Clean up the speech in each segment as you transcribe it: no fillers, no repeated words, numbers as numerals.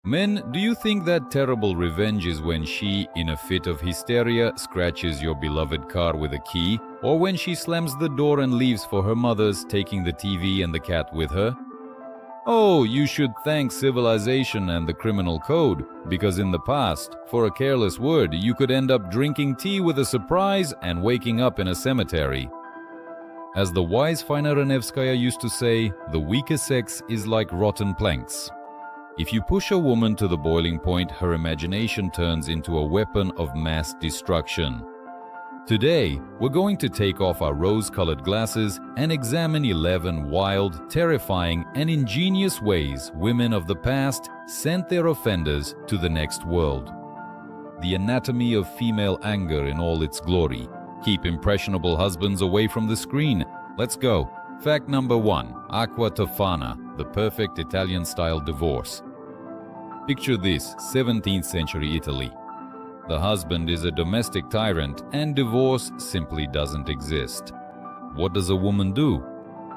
Men, do you think that terrible revenge is when she, in a fit of hysteria, scratches your beloved car with a key, or when she slams the door and leaves for her mother's, taking the TV and the cat with her? Oh, you should thank civilization and the criminal code, because in the past, for a careless word, you could end up drinking tea with a surprise and waking up in a cemetery. As the wise Fina Ranevskaya used to say, the weaker sex is like rotten planks. If you push a woman to the boiling point, her imagination turns into a weapon of mass destruction. Today, we're going to take off our rose-colored glasses and examine 11 wild, terrifying, and ingenious ways women of the past sent their offenders to the next world. The anatomy of female anger in all its glory. Keep impressionable husbands away from the screen. Let's go. Fact number 1. Acqua Tofana, the perfect Italian-style divorce. Picture this, 17th century Italy. The husband is a domestic tyrant and divorce simply doesn't exist. What does a woman do?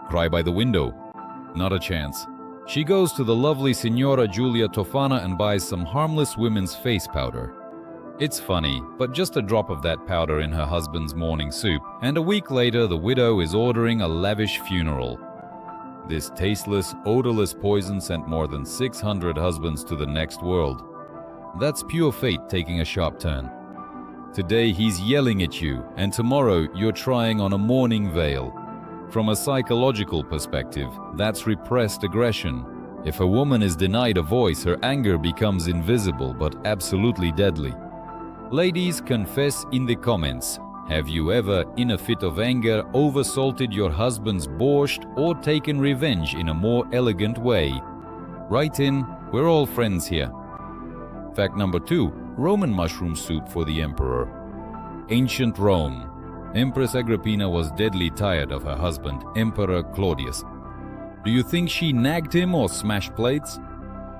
Cry by the window? Not a chance. She goes to the lovely Signora Giulia Tofana and buys some harmless women's face powder. It's funny, but just a drop of that powder in her husband's morning soup, and a week later the widow is ordering a lavish funeral. This tasteless, odorless poison sent more than 600 husbands to the next world. That's pure fate taking a sharp turn. Today he's yelling at you, and tomorrow you're trying on a mourning veil. From a psychological perspective, that's repressed aggression. If a woman is denied a voice, her anger becomes invisible but absolutely deadly. Ladies, confess in the comments. Have you ever, in a fit of anger, oversalted your husband's borscht or taken revenge in a more elegant way? Write in, we're all friends here. Fact number 2. Roman mushroom soup for the emperor. Ancient Rome. Empress Agrippina was deadly tired of her husband, Emperor Claudius. Do you think she nagged him or smashed plates?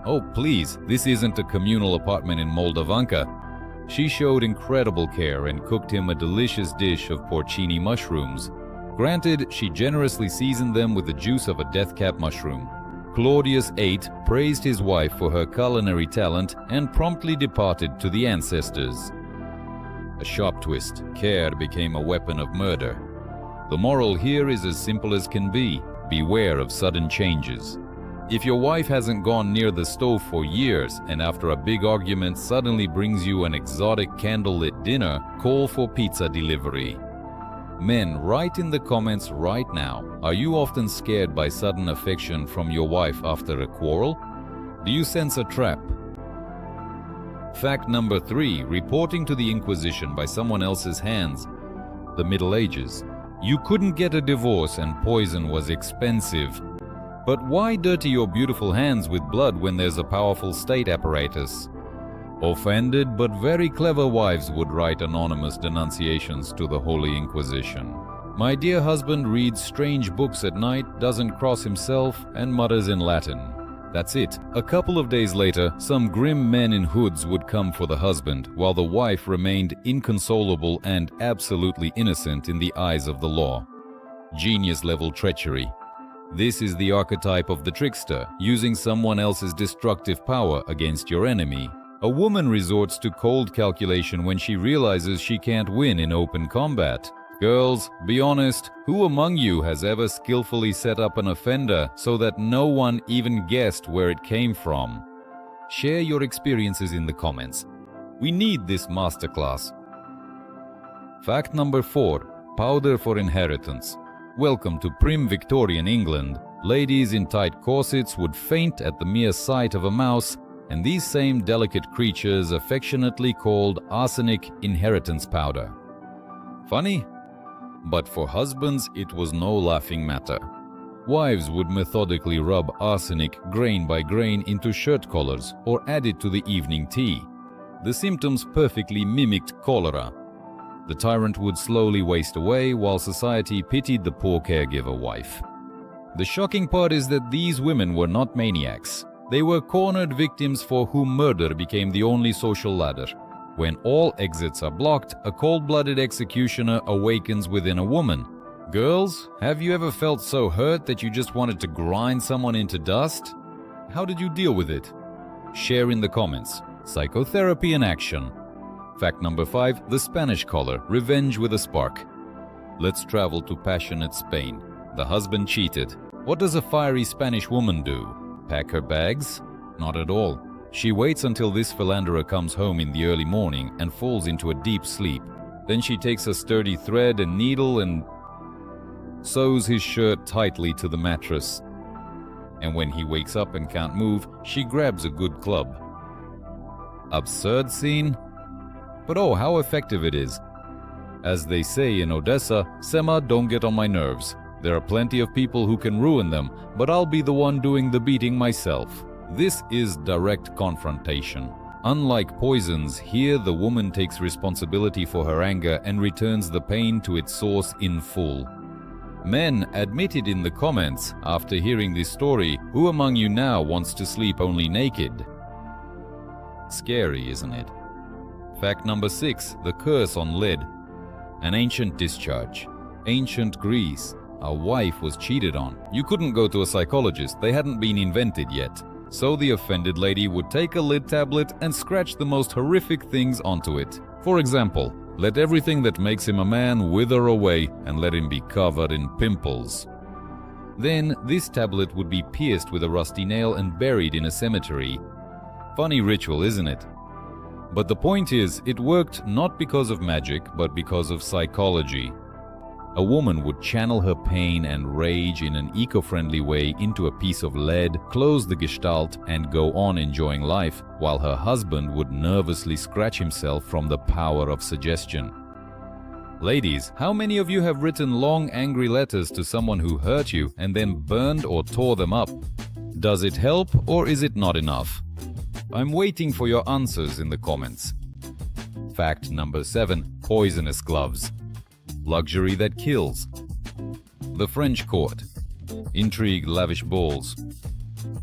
Oh please, this isn't a communal apartment in Moldavanka. She showed incredible care and cooked him a delicious dish of porcini mushrooms. Granted, she generously seasoned them with the juice of a deathcap mushroom. Claudius ate, praised his wife for her culinary talent, and promptly departed to the ancestors. A sharp twist. Care became a weapon of murder. The moral here is as simple as can be. Beware of sudden changes. If your wife hasn't gone near the stove for years and after a big argument suddenly brings you an exotic candlelit dinner, call for pizza delivery. Men, write in the comments right now, are you often scared by sudden affection from your wife after a quarrel? Do you sense a trap? Fact number 3, reporting to the Inquisition by someone else's hands. The Middle Ages. You couldn't get a divorce and poison was expensive. But why dirty your beautiful hands with blood when there's a powerful state apparatus? Offended but very clever wives would write anonymous denunciations to the Holy Inquisition. My dear husband reads strange books at night, doesn't cross himself, and mutters in Latin. That's it. A couple of days later, some grim men in hoods would come for the husband, while the wife remained inconsolable and absolutely innocent in the eyes of the law. Genius-level treachery. This is the archetype of the trickster, using someone else's destructive power against your enemy. A woman resorts to cold calculation when she realizes she can't win in open combat. Girls, be honest, who among you has ever skillfully set up an offender so that no one even guessed where it came from? Share your experiences in the comments. We need this masterclass. Fact number 4. Powder for inheritance. Welcome to prim Victorian England. Ladies in tight corsets would faint at the mere sight of a mouse, and these same delicate creatures affectionately called arsenic inheritance powder. Funny? But for husbands it was no laughing matter. Wives would methodically rub arsenic grain by grain into shirt collars or add it to the evening tea. The symptoms perfectly mimicked cholera. The tyrant would slowly waste away while society pitied the poor caregiver wife. The shocking part is that these women were not maniacs. They were cornered victims for whom murder became the only social ladder. When all exits are blocked, a cold-blooded executioner awakens within a woman. Girls, have you ever felt so hurt that you just wanted to grind someone into dust? How did you deal with it? Share in the comments. Psychotherapy in action. Fact number 5. The Spanish collar. Revenge with a spark. Let's travel to passionate Spain. The husband cheated. What does a fiery Spanish woman do? Pack her bags? Not at all. She waits until this philanderer comes home in the early morning and falls into a deep sleep. Then she takes a sturdy thread and needle and sews his shirt tightly to the mattress. And when he wakes up and can't move, she grabs a good club. Absurd scene? But oh, how effective it is. As they say in Odessa, Sema, don't get on my nerves. There are plenty of people who can ruin them, but I'll be the one doing the beating myself. This is direct confrontation. Unlike poisons, here the woman takes responsibility for her anger and returns the pain to its source in full. Men, admit it in the comments after hearing this story. Who among you now wants to sleep only naked? Scary, isn't it? Fact number 6. The curse on lead. An ancient discharge. Ancient Greece. A wife was cheated on. You couldn't go to a psychologist. They hadn't been invented yet. So the offended lady would take a lead tablet and scratch the most horrific things onto it. For example, let everything that makes him a man wither away and let him be covered in pimples. Then this tablet would be pierced with a rusty nail and buried in a cemetery. Funny ritual, isn't it? But the point is, it worked not because of magic, but because of psychology. A woman would channel her pain and rage in an eco-friendly way into a piece of lead, close the gestalt, and go on enjoying life, while her husband would nervously scratch himself from the power of suggestion. Ladies, how many of you have written long, angry letters to someone who hurt you and then burned or tore them up? Does it help, or is it not enough? I'm waiting for your answers in the comments. Fact number 7. Poisonous gloves. Luxury that kills. The French court. Intrigue, lavish balls.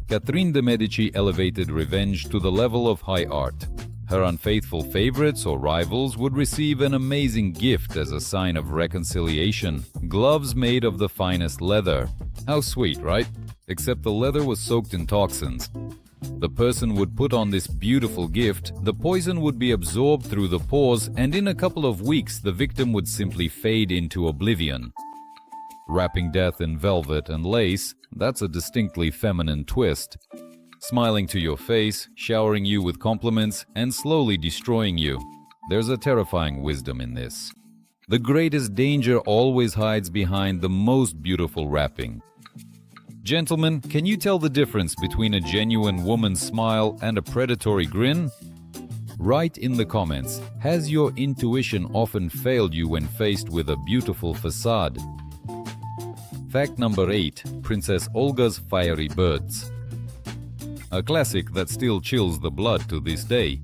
Catherine de' Medici elevated revenge to the level of high art. Her unfaithful favorites or rivals would receive an amazing gift as a sign of reconciliation. Gloves made of the finest leather. How sweet, right? Except the leather was soaked in toxins. The person would put on this beautiful gift, the poison would be absorbed through the pores, and in a couple of weeks the victim would simply fade into oblivion. Wrapping death in velvet and lace, that's a distinctly feminine twist. Smiling to your face, showering you with compliments, and slowly destroying you. There's a terrifying wisdom in this. The greatest danger always hides behind the most beautiful wrapping. Gentlemen, can you tell the difference between a genuine woman's smile and a predatory grin? Write in the comments, has your intuition often failed you when faced with a beautiful facade? Fact number 8. Princess Olga's fiery birds. A classic that still chills the blood to this day.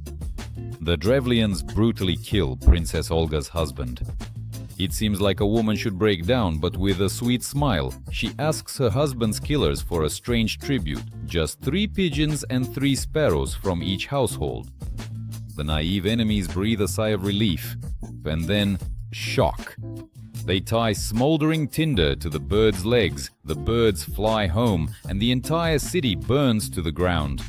The Drevlians brutally kill Princess Olga's husband. It seems like a woman should break down, but with a sweet smile, she asks her husband's killers for a strange tribute, just 3 pigeons and 3 sparrows from each household. The naive enemies breathe a sigh of relief, and then shock. They tie smoldering tinder to the birds' legs, the birds fly home, and the entire city burns to the ground.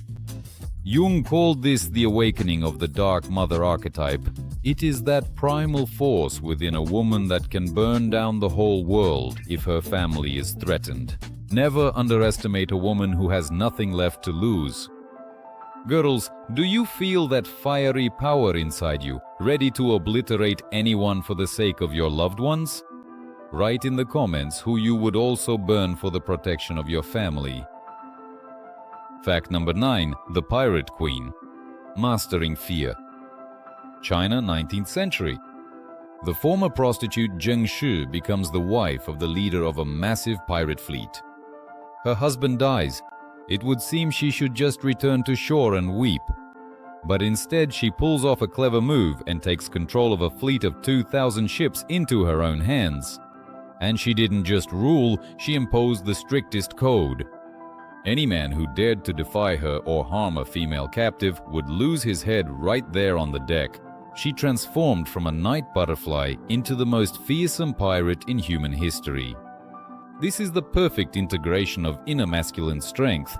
Jung called this the awakening of the dark mother archetype. It is that primal force within a woman that can burn down the whole world if her family is threatened. Never underestimate a woman who has nothing left to lose. Girls, do you feel that fiery power inside you, ready to obliterate anyone for the sake of your loved ones? Write in the comments who you would also burn for the protection of your family. Fact number 9. The Pirate Queen. Mastering fear. China, 19th century. The former prostitute Zheng Shi becomes the wife of the leader of a massive pirate fleet. Her husband dies. It would seem she should just return to shore and weep. But instead she pulls off a clever move and takes control of a fleet of 2,000 ships into her own hands. And she didn't just rule, she imposed the strictest code. Any man who dared to defy her or harm a female captive would lose his head right there on the deck. She transformed from a night butterfly into the most fearsome pirate in human history. This is the perfect integration of inner masculine strength.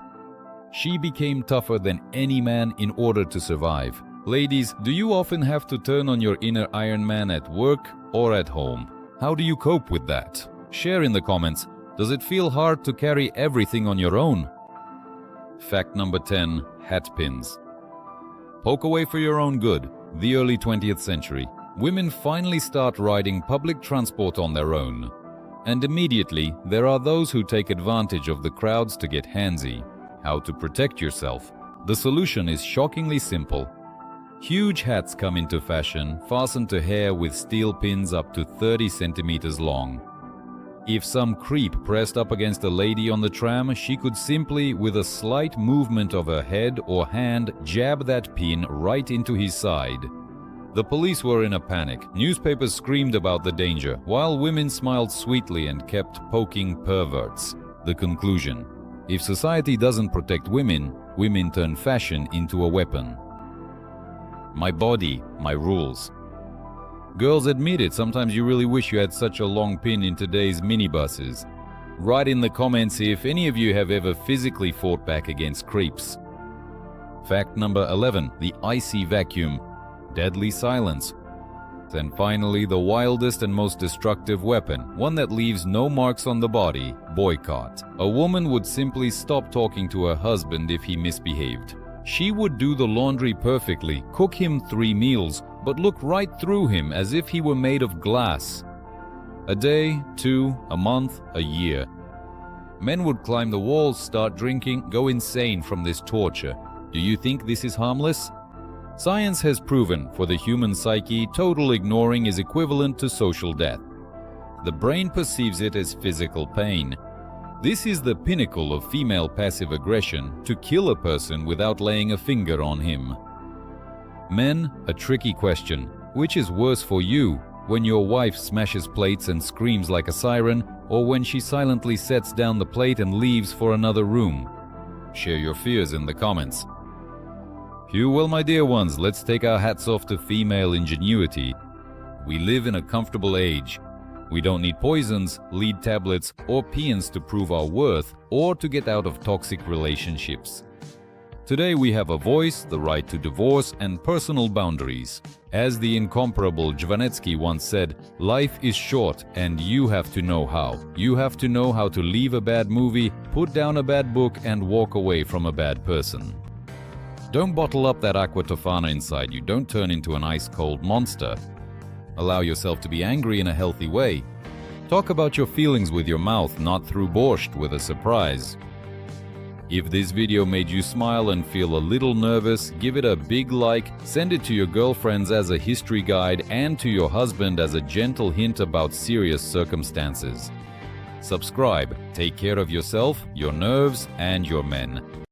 She became tougher than any man in order to survive. Ladies, do you often have to turn on your inner Iron Man at work or at home? How do you cope with that? Share in the comments. Does it feel hard to carry everything on your own? Fact number 10. Hat pins. Poke away for your own good. The early 20th century. Women finally start riding public transport on their own. And immediately, there are those who take advantage of the crowds to get handsy. How to protect yourself? The solution is shockingly simple. Huge hats come into fashion, fastened to hair with steel pins up to 30 centimeters long. If some creep pressed up against a lady on the tram, she could simply, with a slight movement of her head or hand, jab that pin right into his side. The police were in a panic. Newspapers screamed about the danger, while women smiled sweetly and kept poking perverts. The conclusion: if society doesn't protect women, women turn fashion into a weapon. My body, my rules. Girls, admit it, sometimes you really wish you had such a long pin in today's minibuses. Write in the comments if any of you have ever physically fought back against creeps. Fact number 11. The icy vacuum. Deadly silence. And finally, the wildest and most destructive weapon, one that leaves no marks on the body: boycott. A woman would simply stop talking to her husband if he misbehaved. She would do the laundry perfectly, cook him 3 meals, but look right through him as if he were made of glass. A day, 2, a month, a year. Men would climb the walls, start drinking, go insane from this torture. Do you think this is harmless? Science has proven, for the human psyche, total ignoring is equivalent to social death. The brain perceives it as physical pain. This is the pinnacle of female passive aggression, to kill a person without laying a finger on him. Men, a tricky question. Which is worse for you, when your wife smashes plates and screams like a siren, or when she silently sets down the plate and leaves for another room? Share your fears in the comments. Phew, well, my dear ones, let's take our hats off to female ingenuity. We live in a comfortable age. We don't need poisons, lead tablets, or peons to prove our worth or to get out of toxic relationships. Today we have a voice, the right to divorce, and personal boundaries. As the incomparable Jvanetsky once said, life is short and you have to know how. You have to know how to leave a bad movie, put down a bad book, and walk away from a bad person. Don't bottle up that aqua tofana inside you. Don't turn into an ice-cold monster. Allow yourself to be angry in a healthy way. Talk about your feelings with your mouth, not through borscht with a surprise. If this video made you smile and feel a little nervous, give it a big like, send it to your girlfriends as a history guide, and to your husband as a gentle hint about serious circumstances. Subscribe. Take care of yourself, your nerves, and your men.